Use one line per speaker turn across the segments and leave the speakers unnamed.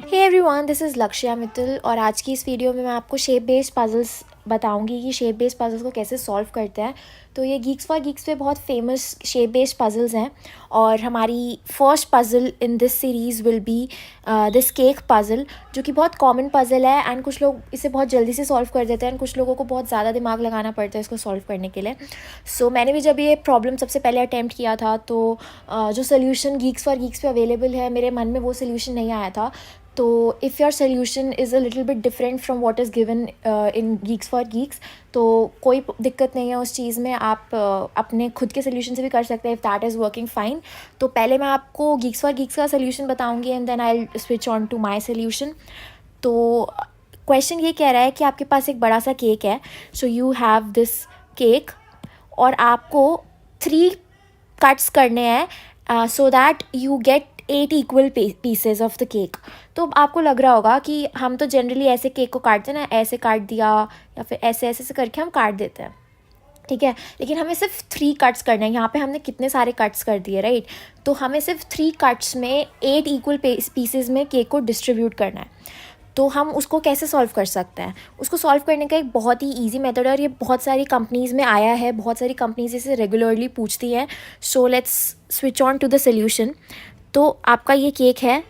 Hey everyone, this is लक्ष्या मित्तल और आज की इस वीडियो में मैं आपको शेप बेस्ड पजल्स बताऊंगी कि शेप बेस्ड पजल्स को कैसे सॉल्व करते हैं। तो ये गीक्स फॉर गीक्स पे बहुत फेमस शेप बेस्ड पजल्स हैं और हमारी first puzzle in this series will be this cake puzzle, जो कि बहुत कॉमन पजल है एंड कुछ लोग इसे बहुत जल्दी से सॉल्व कर देते हैं एंड कुछ लोगों को बहुत ज़्यादा दिमाग लगाना पड़ता है इसको सॉल्व करने के लिए। सो मैंने भी जब ये प्रॉब्लम सबसे पहले अटैम्प्ट किया था तो जो सोल्यूशन गीक्स फॉर गीक्स पे अवेलेबल है मेरे मन में वो सोल्यूशन नहीं आया था। तो if your solution is a little bit different from what is given in Geeks for Geeks, तो कोई दिक्कत नहीं है उस चीज़ में। आप अपने खुद के सोल्यूशन से भी कर सकते हैं if that is working fine. तो पहले मैं आपको गीक्स फॉर गीक्स का सोल्यूशन बताऊंगी and then I will switch on to my solution. तो क्वेश्चन ये कह रहा है कि आपके पास एक बड़ा सा केक है, so you have this cake और आपको 3 कट्स करने हैं so that you get 8 equal pieces of the cake. तो आपको लग रहा होगा कि हम तो जनरली ऐसे केक को काटते हैं ना, ऐसे काट दिया या फिर ऐसे ऐसे करके हम काट देते हैं, ठीक है। लेकिन हमें सिर्फ 3 कट्स करना है। यहाँ पे हमने कितने सारे कट्स कर दिए, राइट। तो हमें सिर्फ 3 कट्स में 8 इक्वल पीसेज में केक को डिस्ट्रीब्यूट करना है। तो हम उसको कैसे सॉल्व कर सकते हैं? उसको सॉल्व करने का एक बहुत ही ईजी मेथड है और ये बहुत सारी कंपनीज़ में आया है, बहुत सारी कंपनीज इसे रेगुलरली पूछती हैं। So let's switch on to the solution. तो आपका ये केक है,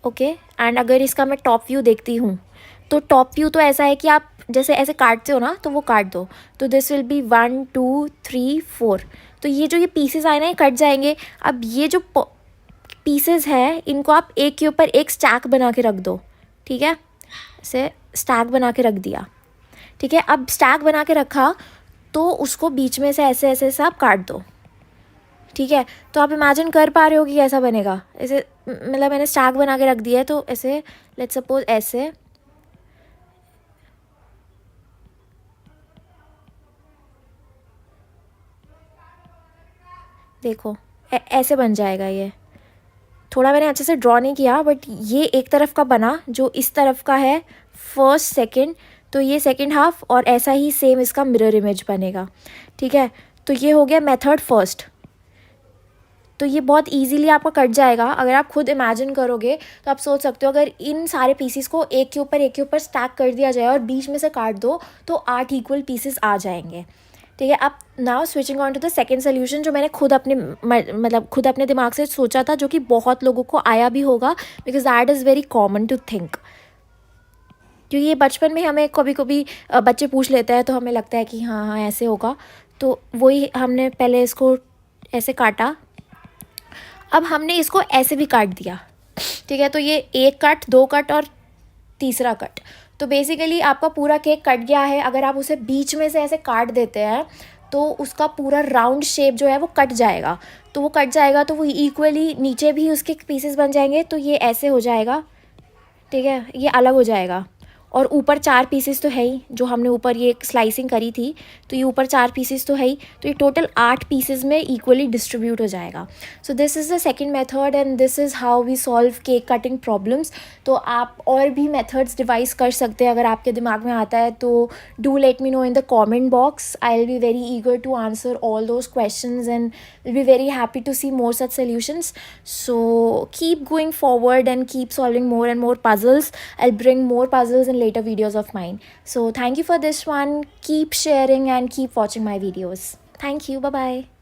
ओके एंड अगर इसका मैं टॉप व्यू देखती हूँ तो टॉप व्यू तो ऐसा है कि आप जैसे ऐसे काटते हो ना, तो वो काट दो। तो दिस विल बी 1 2 3 4। तो ये पीसेस आए ना, ये कट जाएंगे। अब ये जो पीसेस है इनको आप एक के ऊपर एक स्टैक बना के रख दो, ठीक है। ऐसे स्टैक बना के रख दिया, ठीक है। अब स्टैक बना के रखा तो उसको बीच में से ऐसे ऐसे से आप काट दो, ठीक है। तो आप इमेजिन कर पा रहे हो कि कैसा बनेगा। ऐसे मतलब मैंने स्टैक बना के रख दिया है, तो ऐसे लेट्स सपोज ऐसे देखो ऐसे बन जाएगा। ये थोड़ा मैंने अच्छे से ड्रॉ नहीं किया बट ये एक तरफ का बना, जो इस तरफ का है फर्स्ट सेकंड, तो ये सेकंड हाफ और ऐसा ही सेम इसका मिरर इमेज बनेगा, ठीक है। तो ये हो गया मेथड फर्स्ट। तो ये बहुत इजीली आपका कट जाएगा। अगर आप खुद इमेजिन करोगे तो आप सोच सकते हो, अगर इन सारे पीसेस को एक के ऊपर स्टैक कर दिया जाए और बीच में से काट दो तो 8 इक्वल पीसेस आ जाएंगे, ठीक है। अब now switching on to the second solution, जो मैंने खुद अपने मतलब खुद अपने दिमाग से सोचा था, जो कि बहुत लोगों को आया भी होगा because that is very common to think. क्योंकि ये बचपन में हमें कभी कभी बच्चे पूछ लेते हैं तो हमें लगता है कि हाँ हाँ ऐसे होगा। तो वही हमने पहले इसको ऐसे काटा, अब हमने इसको ऐसे भी काट दिया, ठीक है। तो ये 1 कट, 2 कट और तीसरा कट। तो बेसिकली आपका पूरा केक कट गया है। अगर आप उसे बीच में से ऐसे काट देते हैं तो उसका पूरा राउंड शेप जो है वो कट जाएगा। तो वो कट जाएगा तो वो इक्वली नीचे भी उसके पीसेस बन जाएंगे। तो ये ऐसे हो जाएगा, ठीक है, ये अलग हो जाएगा। और ऊपर 4 पीसेस तो है ही, जो हमने ऊपर ये स्लाइसिंग करी थी, तो ये ऊपर 4 पीसेस तो है ही। तो ये टोटल 8 पीसेस में इक्वली डिस्ट्रीब्यूट हो जाएगा। So this is the second method and this is how we solve cake cutting problems. तो आप और भी मेथड्स डिवाइस कर सकते हैं अगर आपके दिमाग में आता है। तो do let me know in the comment box. I will be very eager to answer all those questions and will be very happy to see more such solutions. So keep going forward and keep solving more and more puzzles. I'll bring more puzzles in later videos of mine. So thank you for this one. Keep sharing and keep watching my videos. Thank you. Bye bye.